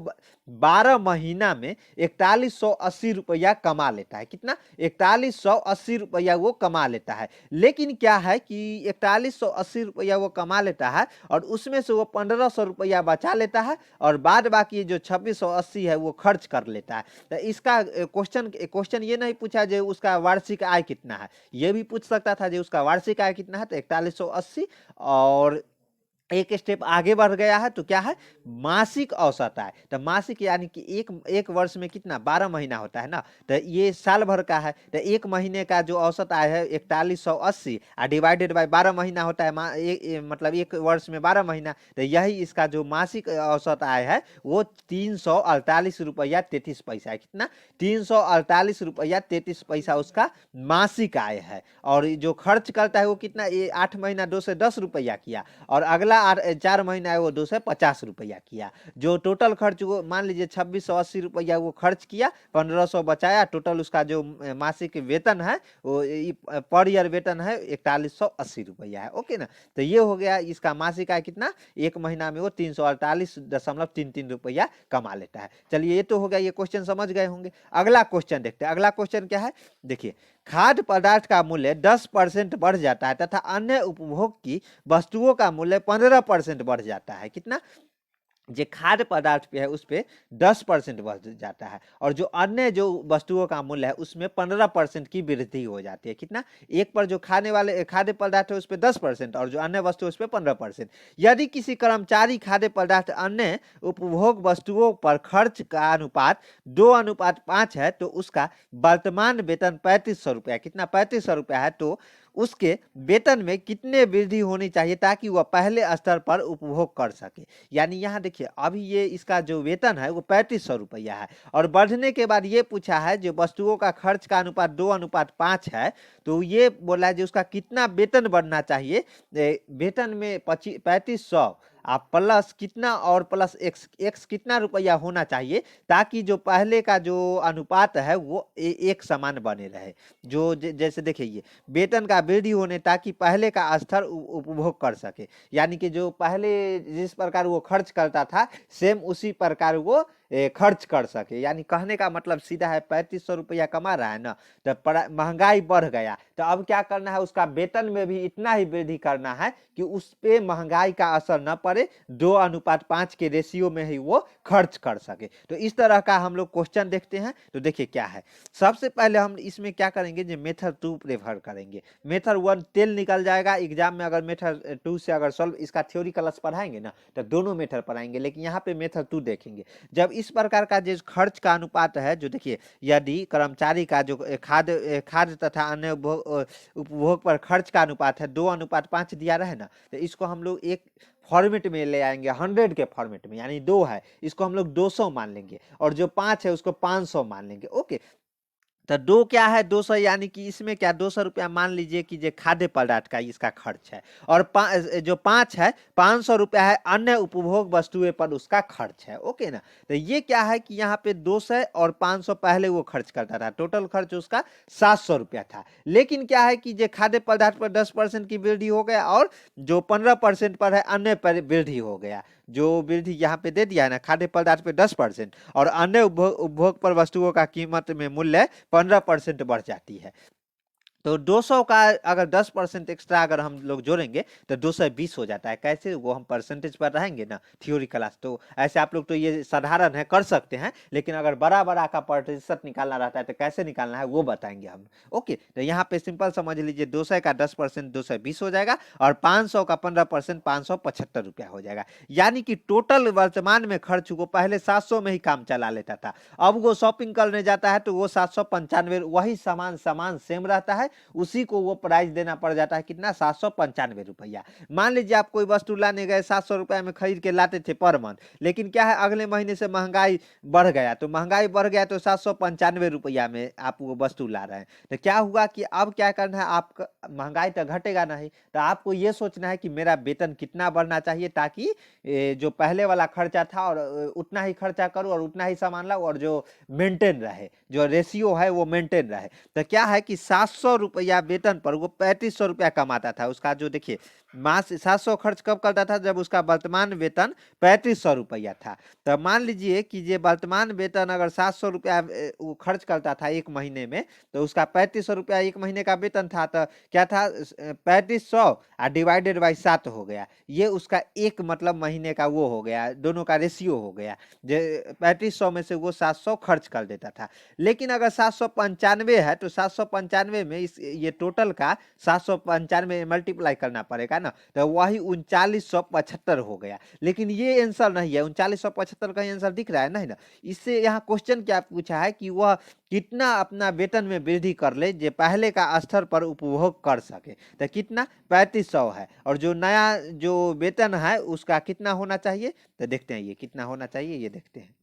12 महीना में 4180 रुपया कमा लेता है। कितना, 4180 रुपया वो कमा लेता है। लेकिन क्या है कि 4180 रुपया वो कमा लेता है, और उसमें से वो 1500 रुपया बचा लेता है, और बाद बाकी जो 2680 है वो खर्च कर लेता है। तो इसका क्वेश्चन ये नहीं पूछा जो उसका वार्षिक आय कितना है, ये भी पूछ सकता था जो उसका वार्षिक आय कितना है, तो 4180, और एक स्टेप आगे बढ़ गया है, तो क्या है, मासिक औसत आय। तो मासिक यानी कि एक वर्ष में कितना, 12 महीना होता है ना, तो ये साल भर का है, तो एक महीने का जो औसत आय है 4180 डिवाइडेड बाय 12 महीना होता है, मतलब एक वर्ष में 12 महीना, तो यही इसका जो मासिक औसत आय है वो 348 रुपया 33 पैसा है। कितना, 348 रुपया 33 पैसा उसका मासिक आय है। और जो खर्च करता है वो कितना, ये 8 महीना 210 रुपया किया, और अगला 4 महीना है वो 250 रुपया किया। जो टोटल खर्च वो मान लीजिए 2680 रुपया वो खर्च किया, 1500 बचाया, टोटल उसका जो मासिक वेतन है वो पर ईयर वेतन है 4180 रुपया है। ओके ना। तो ये हो गया इसका मासिक आय कितना, एक महीना में वो 348.33 रुपया कमा लेता है। चलिए ये तो हो गया, ये क्वेश्चन समझ गए होंगे। अगला क्वेश्चन देखते हैं। अगला क्वेश्चन क्या है, देखिए, खाद्य पदार्थ का मूल्य 10% बढ़ जाता है तथा अन्य उपभोग की वस्तुओं का मूल्य 15% बढ़ जाता है। कितना, जो खाद्य पदार्थ पे है उस पे 10% बढ़ जाता है, और जो अन्य जो वस्तुओं का मूल्य है उसमें 15% की वृद्धि हो जाती है। कितना, एक पर जो खाने वाले खाद्य पदार्थ है उस पर 10%, और जो अन्य वस्तु उस पर 15%। यदि किसी कर्मचारी खाद्य पदार्थ अन्य उपभोग वस्तुओं पर खर्च का अनुपात 2:5 है, तो उसका वर्तमान वेतन 3500 रुपया, कितना, 3500 रुपया है, तो उसके वेतन में कितने वृद्धि होनी चाहिए ताकि वह पहले स्तर पर उपभोग कर सके। यानी यहाँ देखिए, अभी ये इसका जो वेतन है वो 3500 रुपया है, और बढ़ने के बाद ये पूछा है जो वस्तुओं का खर्च का अनुपात 2:5 है, तो ये बोला है जो उसका कितना वेतन बढ़ना चाहिए, वेतन में 3500 आप प्लस कितना, और प्लस एक्स कितना रुपया होना चाहिए ताकि जो पहले का जो अनुपात है वो एक समान बने रहे। जो जैसे देखिए, ये वेतन का वृद्धि होने ताकि पहले का स्तर उपभोग कर सके, यानी कि जो पहले जिस प्रकार वो खर्च करता था सेम उसी प्रकार वो खर्च कर सके। यानी कहने का मतलब सीधा है 3500 रुपया कमा रहा है ना, तो महंगाई बढ़ गया तो अब क्या करना है, उसका वेतन में भी इतना ही वृद्धि करना है कि उस पे महंगाई का असर न पड़े, 2:5 के रेशियो में ही वो खर्च कर सके। तो इस तरह का हम लोग क्वेश्चन देखते हैं। तो देखिए क्या है, सबसे पहले हम इसमें क्या करेंगे, जो मेथड 2 प्रेफर करेंगे। मेथड 1 टेल निकल जाएगा एग्जाम में, अगर मेथड 2 से अगर सॉल्व इसका थ्योरी क्लास पढ़ाएंगे ना तो दोनों मेथड पढ़ाएंगे, लेकिन यहाँ पे मेथड 2 देखेंगे। जब इस प्रकार का जो खर्च का अनुपात है, जो देखिए यदि कर्मचारी का जो खाद्य तथा अन्य उपभोग पर खर्च का अनुपात है 2:5 दिया रहे ना, तो इसको हम लोग एक फॉर्मेट में ले आएंगे, 100 के फॉर्मेट में। यानी 2 है, इसको हम लोग 200 मान लेंगे, और जो 5 है उसको 500 मान लेंगे। ओके, तो 2 क्या है, 200, यानी कि इसमें क्या 200 रुपया मान लीजिए कि जो खाद्य पदार्थ का इसका खर्च है, और जो 5 है 500 रुपया है अन्य उपभोग वस्तुएं पर उसका खर्च है। ओके ना, तो ये क्या है कि यहाँ पे 200 और 500 पहले वो खर्च करता था, टोटल खर्च उसका 700 रुपया था। लेकिन क्या है कि जो खाद्य पदार्थ पर 10% की वृद्धि हो गया, और जो 15% पर है अन्य पर वृद्धि हो गया। जो वृद्धि यहाँ पे दे दिया है ना, खाद्य पदार्थ पे 10% और अन्य उपभोग पर वस्तुओं का कीमत में मूल्य 15% बढ़ जाती है। तो 200 का अगर 10% एक्स्ट्रा अगर हम लोग जोड़ेंगे तो 220 हो जाता है। कैसे, वो हम परसेंटेज पर रहेंगे ना थ्योरी क्लास, तो ऐसे आप लोग तो ये साधारण है कर सकते हैं, लेकिन अगर बड़ा बड़ा का प्रतिशत निकालना रहता है तो कैसे निकालना है वो बताएंगे हम। ओके, तो यहाँ पे सिंपल समझ लीजिए, 200 का 10% 220 हो जाएगा, और 500 का 15% 575 रुपया हो जाएगा। यानी कि टोटल वर्तमान में खर्च वो पहले 700 में ही काम चला लेता था, अब वो शॉपिंग करने जाता है तो वो 795, वही सामान सेम रहता है, उसी को वो प्राइस देना पड़ जाता है, कितना, 795 रुपया। मान लीजिए आप कोई वस्तु लाने गए, 700 रुपया में खरीद के लाते थे पर मंथ, लेकिन क्या है अगले महीने से महंगाई बढ़ गया, तो महंगाई बढ़ गया तो 795 रुपया में आप वो वस्तु ला रहे हैं। तो क्या हुआ कि अब क्या करना है, आपका महंगाई तो घटेगा नहीं, तो आपको ये सोचना है कि मेरा वेतन कितना बढ़ना चाहिए, ताकि जो पहले वाला खर्चा था और उतना ही खर्चा करूं और उतना ही सामान लाऊं, और जो मेंटेन रहे, जो रेशियो है वो मेंटेन रहे। तो क्या है कि 700 रुपया वेतन पर वो 3500 रुपया कमाता था। उसका जो देखिए मास 700 खर्च कब करता था, जब उसका वर्तमान वेतन 3500 रुपया था। तो मान लीजिए कि ये वर्तमान वेतन अगर 700 रुपया वो खर्च करता था एक महीने में, तो उसका 3500 रुपया एक महीने का वेतन था, तो क्या था, 3500 डिवाइडेड बाई 7 हो गया, ये उसका एक मतलब महीने का वो हो गया, दोनों का रेशियो हो गया। 3500 में से वो 700 खर्च कर देता था। लेकिन अगर 795 है तो 795 में इस ये टोटल का 795 मल्टीप्लाई करना पड़ेगा ना, तो वही 3975 हो गया। लेकिन ये आंसर नहीं है, 3975 का आंसर दिख रहा है नहीं ना। इससे यहाँ क्वेश्चन क्या पूछा है कि वह कितना अपना वेतन में वृद्धि कर ले जो पहले का स्तर पर उपभोग कर सके। तो कितना, 3500 है, और जो नया जो वेतन है उसका कितना होना चाहिए, तो देखते हैं ये कितना होना चाहिए, ये देखते हैं।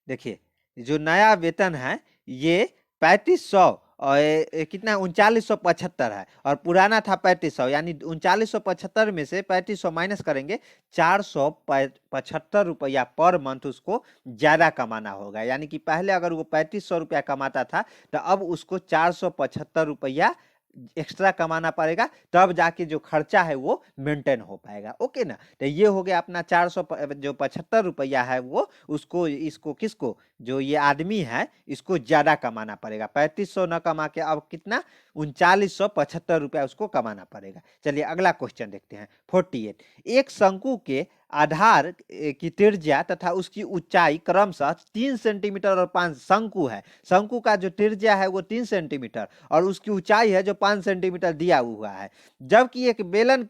देखिए जो नया वेतन है ये 3500 और कितना 3975 है, और पुराना था 3500, यानी 3975 में से 3500 माइनस करेंगे, 475 रुपया पर मंथ उसको ज्यादा कमाना होगा। यानी कि पहले अगर वो 3500 रुपया कमाता था, तो अब उसको 475 रुपया एक्स्ट्रा कमाना पड़ेगा, तब जाके जो खर्चा है वो मेंटेन हो पाएगा। ओके ना, तो ये हो गया अपना 475 रुपया है वो उसको, इसको किसको, जो ये आदमी है इसको ज्यादा कमाना पड़ेगा, 3500 न कमा के अब कितना 3975 रुपया उसको कमाना पड़ेगा। चलिए अगला क्वेश्चन देखते हैं 48। एक शंकु के आधार की त्रिज्या तथा उसकी ऊंचाई क्रमशः 3 सेंटीमीटर और 5, शंकु है, शंकु का जो त्रिज्या है वो 3 सेंटीमीटर और उसकी ऊंचाई है जो 5 सेंटीमीटर दिया हुआ है, जबकि एक बेलन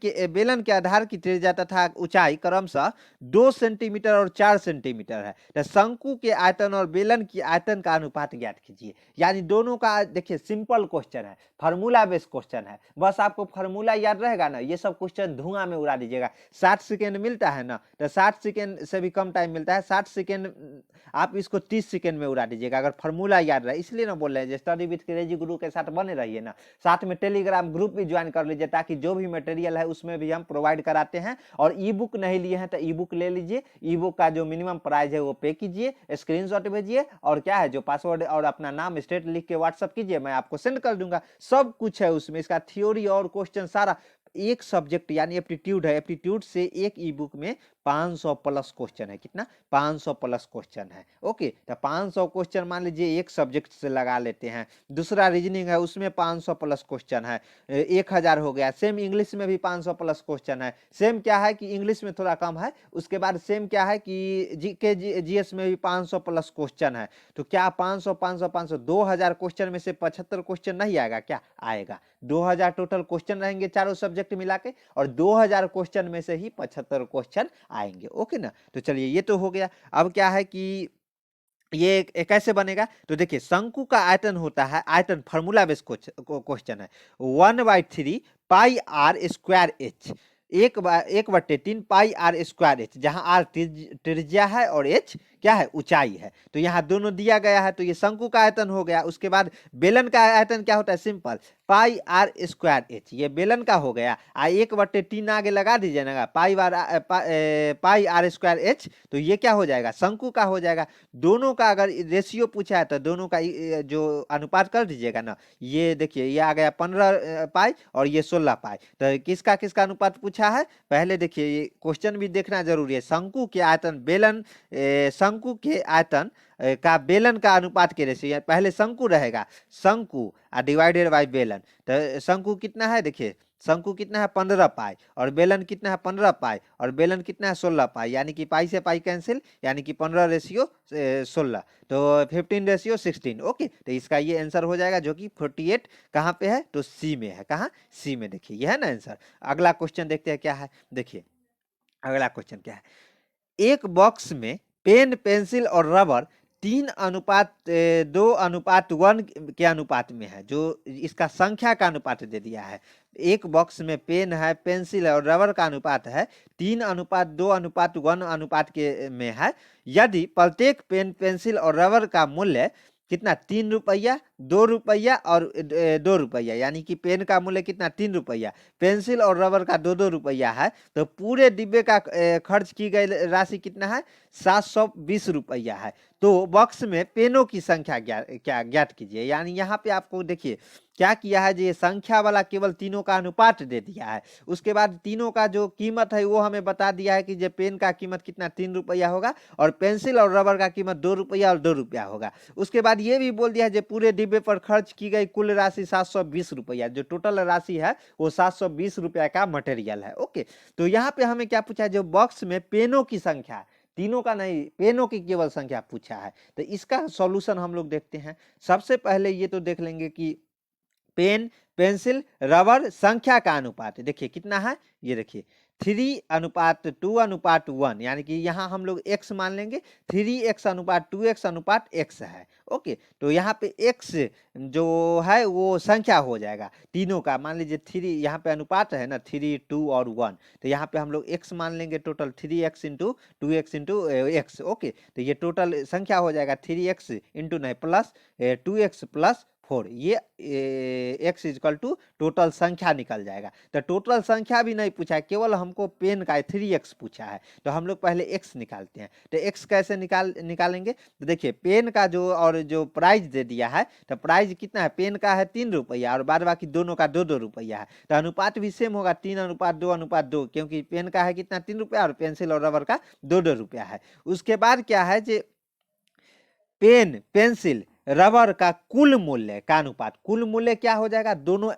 के आधार की त्रिज्या तथा ऊंचाई क्रमशः 2 सेंटीमीटर और 4 सेंटीमीटर है। तो शंकु के आयतन और बेलन की आयतन का अनुपात ज्ञात कीजिए। यानी दोनों का देखिए सिंपल क्वेश्चन है, फार्मूला बेस्ड क्वेश्चन है, बस आपको फार्मूला याद रहेगा ना, ये सब क्वेश्चन धुआं में उड़ा दीजिएगा। 60 सेकेंड मिलता है ना, तो 60 सेकेंड से भी कम टाइम मिलता है, 60 सेकेंड आप इसको 30 सेकेंड में उड़ा दीजिएगा अगर फार्मूला याद रहे। इसलिए ना बोल रहे हैं स्टडी विद क्रेजी गुरु के साथ बने रहिए ना, साथ में टेलीग्राम ग्रुप भी ज्वाइन कर लीजिए, ताकि जो भी मटेरियल है उसमें भी हम प्रोवाइड कराते हैं। और ई बुक नहीं लिए हैं तो ई बुक ले लीजिए, ई बुक का जो मिनिमम प्राइस है वो पे कीजिए, स्क्रीनशॉट भेजिए, और क्या है जो पासवर्ड और अपना नाम स्टेट लिख के व्हाट्सअप कीजिए, मैं आपको सेंड कर दूंगा। सब कुछ है उसमें, इसका थ्योरी और क्वेश्चन सारा एक सब्जेक्ट यानी एप्टीट्यूड है, एप्टीट्यूड से एक ई बुक में 500 प्लस क्वेश्चन है। कितना? 500 प्लस क्वेश्चन है। ओके, तो 500 क्वेश्चन मान लीजिए एक सब्जेक्ट से लगा लेते हैं। दूसरा रीजनिंग है, उसमें 500 प्लस क्वेश्चन है, 1000 हो गया। सेम इंग्लिश में भी 500 प्लस क्वेश्चन है। सेम क्या है कि इंग्लिश में थोड़ा कम है। उसके बाद सेम क्या है कि जीके जीएस में भी 500 प्लस क्वेश्चन है। तो क्या 500 500 500 2000 क्वेश्चन में से 75 क्वेश्चन नहीं आएगा? क्या आएगा? 2000 टोटल क्वेश्चन रहेंगे चारों सब्जेक्ट मिला के, और 2000 क्वेश्चन में से ही 75 क्वेश्चन आएंगे। ओके ना? तो चलिए ये तो हो गया। अब क्या है कि ये कैसे बनेगा? तो देखिए, शंकु का आयतन होता है, आयतन फॉर्मूला बेस्ड क्वेश्चन है, 1/3 pi are square h, 1/3 pi are square h, जहां आर त्रिज्या है और एच क्या है? ऊंचाई है। तो यहाँ दोनों दिया गया है, तो ये शंकु का आयतन हो गया। उसके बाद बेलन का आयतन क्या होता है? Simple, pi are square H, ये बेलन का हो गया। 1/3 आगे लगा दीजिए ना, पाई आर स्क्वायर एच, तो ये क्या हो जाएगा? शंकु का हो जाएगा। दोनों का अगर रेशियो पूछा है तो दोनों का जो अनुपात कर दीजिएगा ना, ये देखिए ये आ गया 15 पाई और ये 16 पाई। तो किसका किसका अनुपात पूछा है? पहले देखिए, ये क्वेश्चन भी देखना जरूरी है। शंकु के आयतन बेलन, शंकु के आयतन का बेलन का अनुपात के रेशियो, पहले शंकु रहेगा, शंकु डिवाइडेड बाय बेलन। तो शंकु कितना है? देखिए शंकु कितना है? 15 पाई, और बेलन कितना है? 15 पाई, और बेलन कितना है? 16 पाई, यानी कि पाई से पाई कैंसिल, यानी कि 15 रेशियो 16, तो 15 रेशियो 16। ओके, तो इसका ये आंसर हो जाएगा, जो कि 48 कहाँ पे है? तो सी में है। कहाँ? सी में। देखिए ये है ना आंसर। अगला क्वेश्चन देखते हैं क्या है। देखिए अगला क्वेश्चन क्या है। एक बॉक्स में पेन, पेंसिल और रबर 3:2:1 के अनुपात में है। जो इसका संख्या का अनुपात दे दिया है। एक बॉक्स में पेन है, पेंसिल है और रबर का अनुपात है 3:2:1 अनुपात के में है। यदि प्रत्येक पेन, पेंसिल और रबर का मूल्य कितना? 3 रुपया, 2 रुपया और 2 रुपया, यानी कि पेन का मूल्य कितना? 3 रुपया, पेंसिल और रबर का 2-2 रुपया है, तो पूरे डिब्बे का खर्च की गई राशि कितना है? 720 रुपया है। तो बॉक्स में पेनों की संख्या ज्ञात कीजिए। यानी यहाँ पे आपको देखिए क्या किया है, ये संख्या वाला केवल तीनों का अनुपात दे दिया है। उसके बाद तीनों का जो कीमत है वो हमें बता दिया है कि जो पेन का कीमत कितना? 3 रुपया होगा, और पेंसिल और रबर का कीमत 2 रुपया और 2 रुपया होगा। उसके बाद ये भी बोल दिया है जो पूरे डिब्बे पर खर्च की गई कुल राशि 720 रुपया, जो टोटल राशि है वो 720 रुपया का मटेरियल है। ओके, तो यहाँ पे हमें क्या पूछा है? जो बॉक्स में पेनों की संख्या, तीनों का नहीं, पेनों की केवल संख्या पूछा है। तो इसका सॉल्यूशन हम लोग देखते हैं। सबसे पहले ये तो देख लेंगे कि पेन, पेंसिल, रबर संख्या का अनुपात देखिए कितना है। ये देखिए 3:2:1, यानी कि यहाँ हम लोग x मान लेंगे। 3x/2x/x है। ओके, तो यहाँ पे x जो है वो संख्या हो जाएगा तीनों का। मान लीजिए 3, यहाँ पे अनुपात है ना 3, 2 और 1, तो यहाँ पे हम लोग x मान लेंगे। Total 3x into 2x into x। Okay, तो ये टोटल संख्या हो जाएगा 3x इंटू नहीं प्लस 2x प्लस 4, ये x इक्वल टू टोटल संख्या निकल जाएगा। तो टोटल संख्या भी नहीं पूछा है, केवल हमको पेन का 3x पूछा है। तो हम लोग पहले x निकालते हैं। तो x कैसे निकालेंगे? तो देखिए पेन का जो और जो प्राइस दे दिया है, तो प्राइस कितना है? पेन का है 3 रुपया और बाद बाकी दोनों का 2-2 रुपया है। तो अनुपात भी सेम होगा 3:2:2, क्योंकि पेन का है कितना? 3 रुपया, और पेंसिल और रबर का 2-2 रुपया है। उसके बाद क्या है जो पेन, पेंसिल, रबर का कुल मूल्य का अनुपात, कुल मूल्य क्या हो जाएगा? दोनों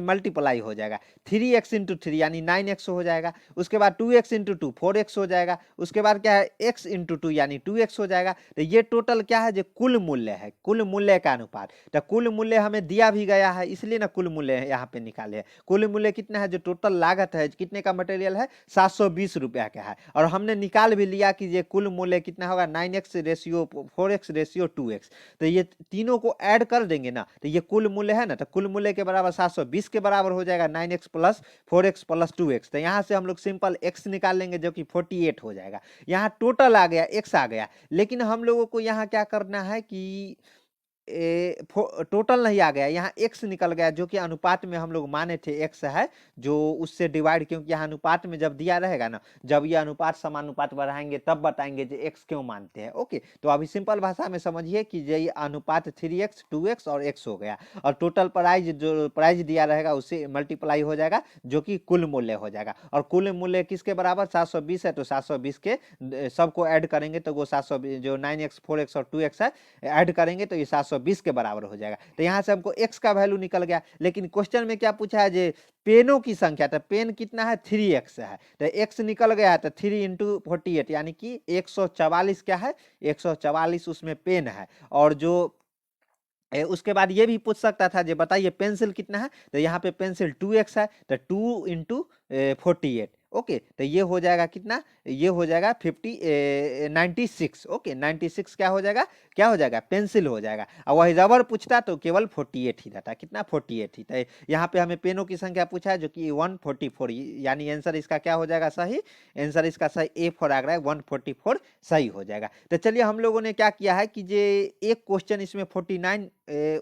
मल्टीप्लाई हो जाएगा। 3x इंटू 3 यानी 9x हो जाएगा। उसके बाद 2x इंटू 2 4x हो जाएगा। उसके बाद क्या है? x इंटू 2 यानी 2x हो जाएगा। तो ये टोटल क्या है? जो कुल मूल्य है, कुल मूल्य का अनुपात। तो कुल मूल्य हमें दिया भी गया है, इसलिए ना कुल मूल्य यहाँ पे निकाले है। कुल मूल्य कितना है? जो टोटल लागत है कितने का मटेरियल है? 720 रुपया का है। और हमने निकाल भी लिया कि ये कुल मूल्य कितना होगा? 9x ratio 4x ratio 2x। तो ये तीनों को ऐड कर देंगे ना, तो ये कुल मूल्य है ना, तो कुल मूल्य के बराबर 720 के बराबर हो जाएगा 9x plus 4x plus 2x। तो यहाँ से हम लोग सिंपल x निकाल लेंगे जो कि 48 हो जाएगा। यहाँ टोटल आ गया, x आ गया, लेकिन हम लोगों को यहाँ क्या करना है कि टोटल नहीं आ गया, यहाँ x निकल गया, जो कि अनुपात में हम लोग माने थे x है, जो उससे डिवाइड, क्योंकि यहाँ अनुपात में जब दिया रहेगा ना, जब ये अनुपात समानुपात बढ़ाएंगे तब बताएंगे जो x क्यों मानते हैं। ओके, तो अभी सिंपल भाषा में समझिए कि ये अनुपात 3x 2x और x हो गया, और टोटल प्राइज जो प्राइज दिया रहेगा उससे मल्टीप्लाई हो जाएगा, जो कि कुल मूल्य हो जाएगा। और कुल मूल्य किसके बराबर 720 है, तो 720 के सबको ऐड करेंगे तो वो 720 जो 9x 4x और 2x है ऐड करेंगे तो ये 720 के बराबर हो जाएगा। तो यहाँ से हमको x का वैल्यू निकल गया, लेकिन क्वेश्चन में क्या पूछा है, जे पेनों की संख्या, तो पेन कितना है 3x है, तो x निकल गया, तो 3 × 48 यानी कि 144 क्या है, 144 उसमें पेन है। और जो उसके बाद ये भी पूछ सकता था, जो बताइए पेंसिल कितना है, तो यहाँ पे पेंसिल 2x है, तो 2 × 48। ओके, तो ये हो जाएगा कितना, ये हो जाएगा 96। ओके, 96 क्या हो जाएगा, क्या हो जाएगा, पेंसिल हो जाएगा। और वही रबर पूछता तो केवल 48 ही रहता, कितना 48 ही। तो यहाँ पे हमें पेनों की संख्या पूछा है जो कि 144, यानी आंसर इसका क्या हो जाएगा, सही आंसर इसका सही ए फॉर आगरा है, 144 सही हो जाएगा। तो चलिए हम लोगों ने क्या किया है कि जे एक क्वेश्चन इसमें 49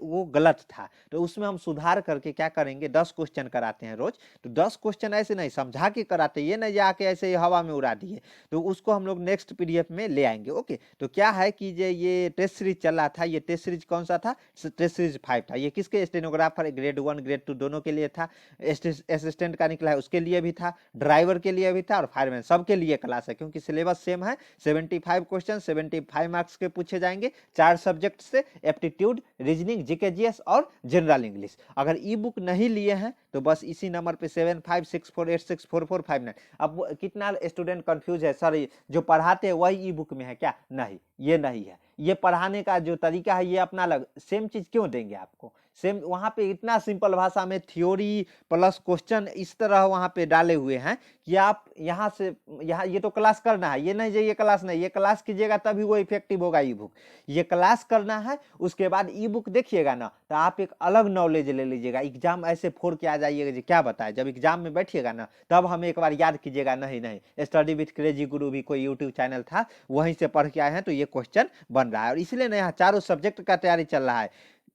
वो गलत था, तो उसमें हम सुधार करके क्या करेंगे, 10 क्वेश्चन कराते हैं रोज, तो 10 क्वेश्चन ऐसे नहीं समझा के कराते, ये नहीं जाके ऐसे हवा में उड़ा दिए, तो उसको हम लोग नेक्स्ट पीडीएफ में ले आएंगे। ओके, तो क्या है कि ये टेस्ट सीरीज चल रहा था, ये टेस्ट सीरीज कौन सा था, टेस्ट सीरीज 5 था। ये किसके, स्टेनोग्राफर ग्रेड 1 ग्रेड 2 दोनों के लिए था, असिस्टेंट का निकला है उसके लिए भी था, ड्राइवर के लिए भी था, और फायरमैन सबके लिए क्लास है, क्योंकि सिलेबस सेम है। 75 क्वेश्चन 75 मार्क्स के पूछे जाएंगे, 4 सब्जेक्ट से, एप्टीट्यूड, रीजनिंग, जीके जीएस और जनरल इंग्लिश। अगर ई बुक नहीं लिए हैं तो बस इसी नंबर पे 7564864459। अब कितना स्टूडेंट कंफ्यूज है, सर जो पढ़ाते हैं वही ई बुक में है क्या, नहीं ये नहीं है, ये पढ़ाने का जो तरीका है ये अपना अलग, सेम चीज क्यों देंगे आपको, सेम वहां पे इतना सिंपल भाषा में थ्योरी प्लस क्वेश्चन इस तरह वहां पे डाले हुए हैं कि आप यहाँ से यहाँ, ये तो क्लास करना है, ये नहीं जो ये क्लास नहीं, ये क्लास कीजिएगा तभी वो इफेक्टिव होगा ई बुक, ये क्लास करना है, उसके बाद ई बुक देखिएगा ना तो आप एक अलग नॉलेज ले लीजिएगा, एग्जाम ऐसे फोड़ के आ जाइएगा जो क्या बताए, जब एग्जाम में बैठिएगा ना तब हमें एक बार याद कीजिएगा, नहीं नहीं स्टडी विथ क्रेजी गुरु भी कोई यूट्यूब चैनल था, वहीं से पढ़ के आए हैं, तो ये क्वेश्चन बन रहा है। और इसलिए ना यहाँ चारों सब्जेक्ट का तैयारी चल रहा है,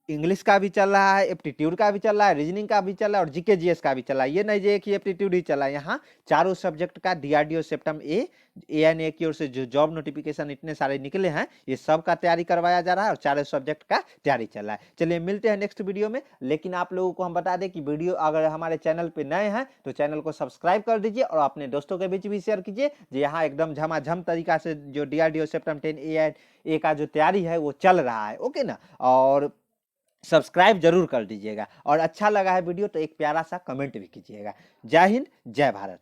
इंग्लिश का भी चल रहा है, एप्टीट्यूड का भी चल रहा है, रीजनिंग का भी चल रहा है, और जीके जीएस का भी चल रहा है। ये नहीं जे कि एप्टीट्यूड ही चला है, यहाँ चारों सब्जेक्ट का डीआरडीओ सेप्टम एएनए की ओर से जो जॉब नोटिफिकेशन इतने सारे निकले हैं, ये सब का तैयारी करवाया जा रहा है और चारों सब्जेक्ट का तैयारी चल रहा है। चलिए मिलते हैं नेक्स्ट वीडियो में, लेकिन आप लोगों को हम बता दें कि वीडियो अगर हमारे चैनल पे नए हैं तो चैनल को सब्सक्राइब कर दीजिए और अपने दोस्तों के बीच भी शेयर कीजिए, जो यहाँ एकदम झमाझम तरीका से जो डीआरडीओ सेप्टम 10 एएनए का जो तैयारी है वो चल रहा है। ओके ना, और सब्सक्राइब जरूर कर दीजिएगा, और अच्छा लगा है वीडियो तो एक प्यारा सा कमेंट भी कीजिएगा। जय हिंद, जय भारत।